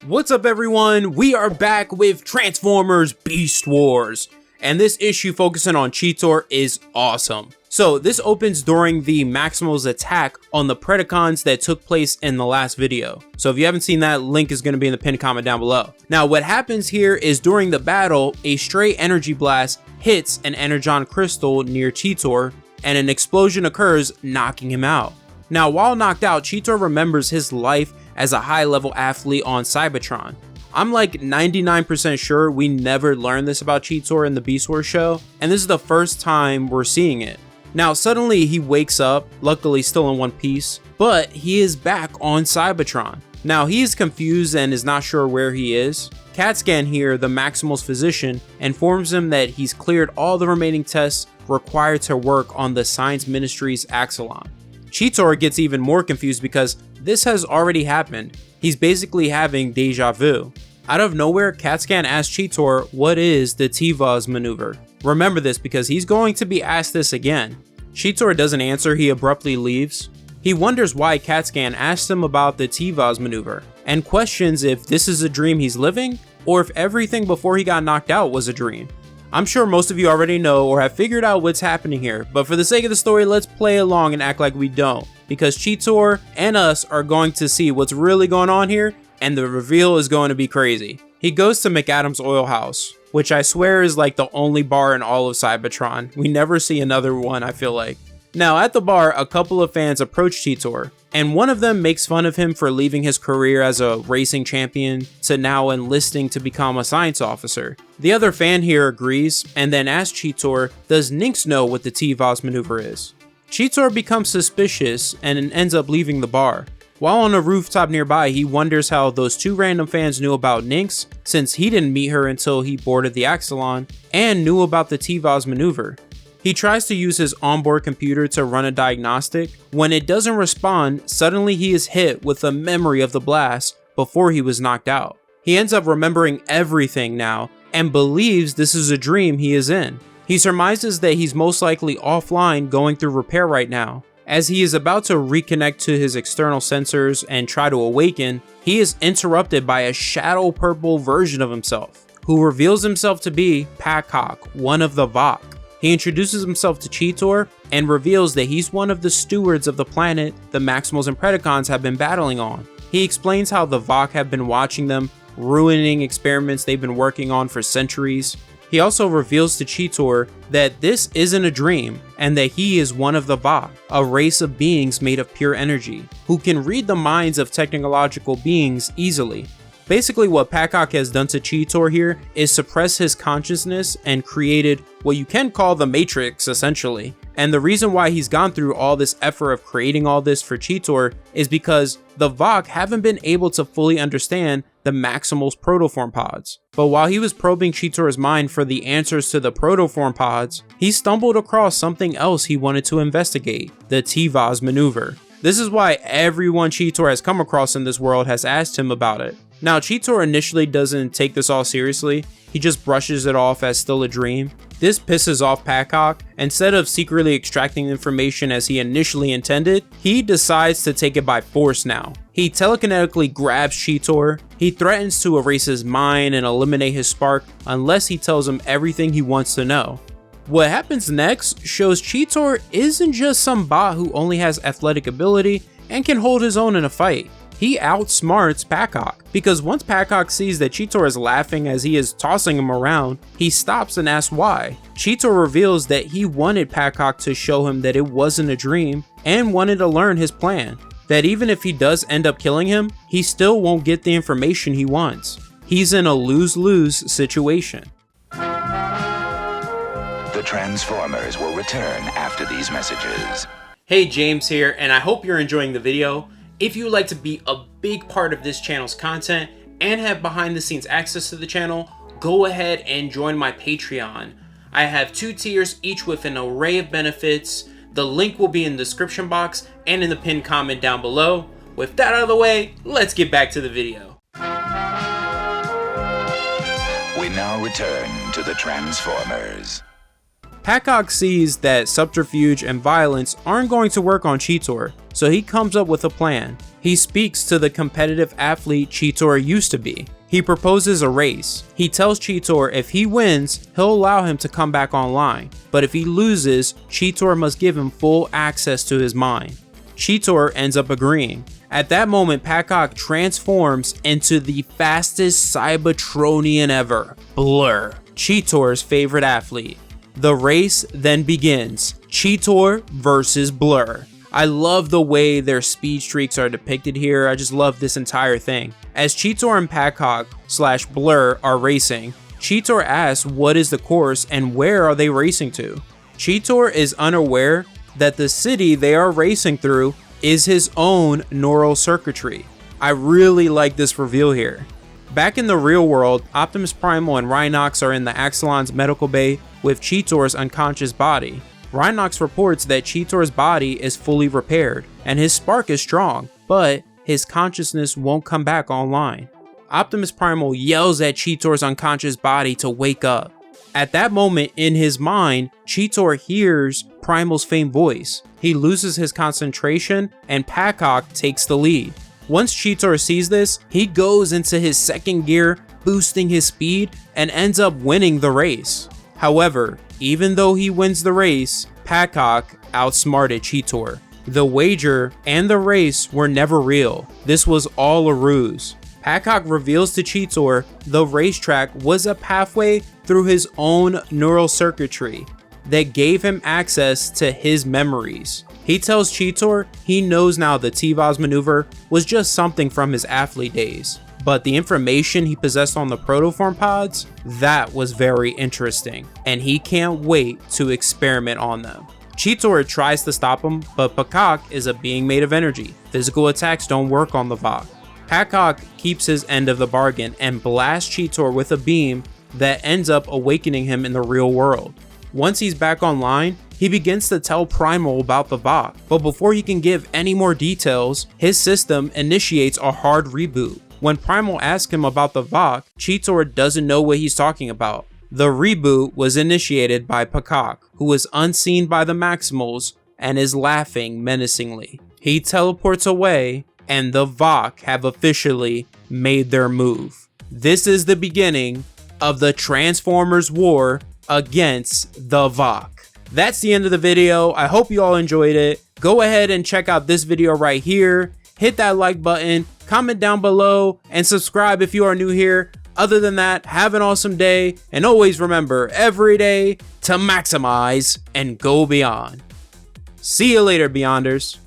What's up everyone, we are back with Transformers Beast Wars, and this issue focusing on Cheetor is awesome. So this opens during the Maximals attack on the Predacons that took place in the last video. So if you haven't seen that, link is going to be in the pinned comment down below. Now what happens here is during the battle, a stray energy blast hits an energon crystal near Cheetor, and an explosion occurs, knocking him out. Now while knocked out, Cheetor remembers his life as a high-level athlete on Cybertron. I'm like 99% sure we never learned this about Cheetor in the Beast Wars show, and this is the first time we're seeing it. Now suddenly he wakes up, luckily still in one piece, but he is back on Cybertron. Now he is confused and is not sure where he is. CAT-scan here, the Maximal's physician, informs him that he's cleared all the remaining tests required to work on the Science Ministry's Axelon. Cheetor gets even more confused because this has already happened. He's basically having deja vu. Out of nowhere, CAT-scan asks Cheetor what is the T-Vaz maneuver. Remember this because he's going to be asked this again. Cheetor doesn't answer, he abruptly leaves. He wonders why CAT-scan asks him about the T-Vaz maneuver and questions if this is a dream he's living or if everything before he got knocked out was a dream. I'm sure most of you already know or have figured out what's happening here, but for the sake of the story, let's play along and act like we don't, because Cheetor and us are going to see what's really going on here, and the reveal is going to be crazy. He goes to McAdam's oil house, which I swear is like the only bar in all of Cybertron. We never see another one, I feel like. Now at the bar, a couple of fans approach Cheetor, and one of them makes fun of him for leaving his career as a racing champion to now enlisting to become a science officer. The other fan here agrees and then asks Cheetor, does Nynx know what the T-Vaz maneuver is? Cheetor becomes suspicious and ends up leaving the bar. While on a rooftop nearby, he wonders how those two random fans knew about Nynx since he didn't meet her until he boarded the Axelon and knew about the T-Vaz maneuver. He tries to use his onboard computer to run a diagnostic. When it doesn't respond, suddenly he is hit with a memory of the blast before he was knocked out. He ends up remembering everything now and believes this is a dream he is in. He surmises that he's most likely offline going through repair right now. As he is about to reconnect to his external sensors and try to awaken, he is interrupted by a shadow purple version of himself, who reveals himself to be Packok, one of the Vok. He introduces himself to Cheetor and reveals that he's one of the stewards of the planet the Maximals and Predacons have been battling on. He explains how the Vok have been watching them, ruining experiments they've been working on for centuries. He also reveals to Cheetor that this isn't a dream and that he is one of the Vok, a race of beings made of pure energy, who can read the minds of technological beings easily. Basically what Packok has done to Cheetor here is suppress his consciousness and created what you can call the Matrix essentially. And the reason why he's gone through all this effort of creating all this for Cheetor is because the Vok haven't been able to fully understand the Maximals protoform pods. But while he was probing Cheetor's mind for the answers to the protoform pods, he stumbled across something else he wanted to investigate, the T-Vaz maneuver. This is why everyone Cheetor has come across in this world has asked him about it. Now Cheetor initially doesn't take this all seriously, he just brushes it off as still a dream. This pisses off Packok. Instead of secretly extracting information as he initially intended, he decides to take it by force now. He telekinetically grabs Cheetor, he threatens to erase his mind and eliminate his spark unless he tells him everything he wants to know. What happens next shows Cheetor isn't just some bot who only has athletic ability and can hold his own in a fight. He outsmarts Packok, because once Packok sees that Cheetor is laughing as he is tossing him around, he stops and asks why. Cheetor reveals that he wanted Packok to show him that it wasn't a dream and wanted to learn his plan. That even if he does end up killing him, he still won't get the information he wants. He's in a lose-lose situation. The Transformers will return after these messages. Hey, James here, and I hope you're enjoying the video. If you would like to be a big part of this channel's content and have behind the scenes access to the channel, go ahead and join my Patreon. I have 2 tiers, each with an array of benefits. The link will be in the description box and in the pinned comment down below. With that out of the way, let's get back to the video. We now return to the Transformers. Packok sees that subterfuge and violence aren't going to work on Cheetor. so he comes up with a plan. He speaks to the competitive athlete Cheetor used to be. He proposes a race. He tells Cheetor if he wins, he'll allow him to come back online, but if he loses, Cheetor must give him full access to his mind. Cheetor ends up agreeing. At that moment, Pacock transforms into the fastest Cybertronian ever, Blur, Cheetor's favorite athlete. The race then begins, Cheetor versus Blur. I love the way their speed streaks are depicted here. I just love this entire thing. As Cheetor and Pacock / Blur are racing, Cheetor asks what is the course and where are they racing to. Cheetor is unaware that the city they are racing through is his own neural circuitry. I really like this reveal here. Back in the real world, Optimus Primal and Rhinox are in the Axelon's medical bay with Cheetor's unconscious body. Rhinox reports that Cheetor's body is fully repaired and his spark is strong, but his consciousness won't come back online. Optimus Primal yells at Cheetor's unconscious body to wake up. At that moment in his mind, Cheetor hears Primal's faint voice. He loses his concentration and Pacock takes the lead. Once Cheetor sees this, he goes into his second gear, boosting his speed and ends up winning the race. However, even though he wins the race, Pacock outsmarted Cheetor. The wager and the race were never real. This was all a ruse. Pacock reveals to Cheetor the racetrack was a pathway through his own neural circuitry that gave him access to his memories. He tells Cheetor he knows now the T-Voz maneuver was just something from his athlete days, but the information he possessed on the protoform pods, that was very interesting, and he can't wait to experiment on them. Cheetor tries to stop him, but Pacock is a being made of energy. Physical attacks don't work on the Vok. Pacock keeps his end of the bargain and blasts Cheetor with a beam that ends up awakening him in the real world. Once he's back online, he begins to tell Primal about the Vok, but before he can give any more details, his system initiates a hard reboot. When Primal asks him about the Vok, Cheetor doesn't know what he's talking about. The reboot was initiated by Pacock, who was unseen by the Maximals and is laughing menacingly. He teleports away, and the Vok have officially made their move. This is the beginning of the Transformers war against the Vok. That's the end of the video. I hope you all enjoyed it. Go ahead and check out this video right here. Hit that like button, comment down below, and subscribe if you are new here. Other than that, have an awesome day, and always remember every day to maximize and go beyond. See you later, Beyonders.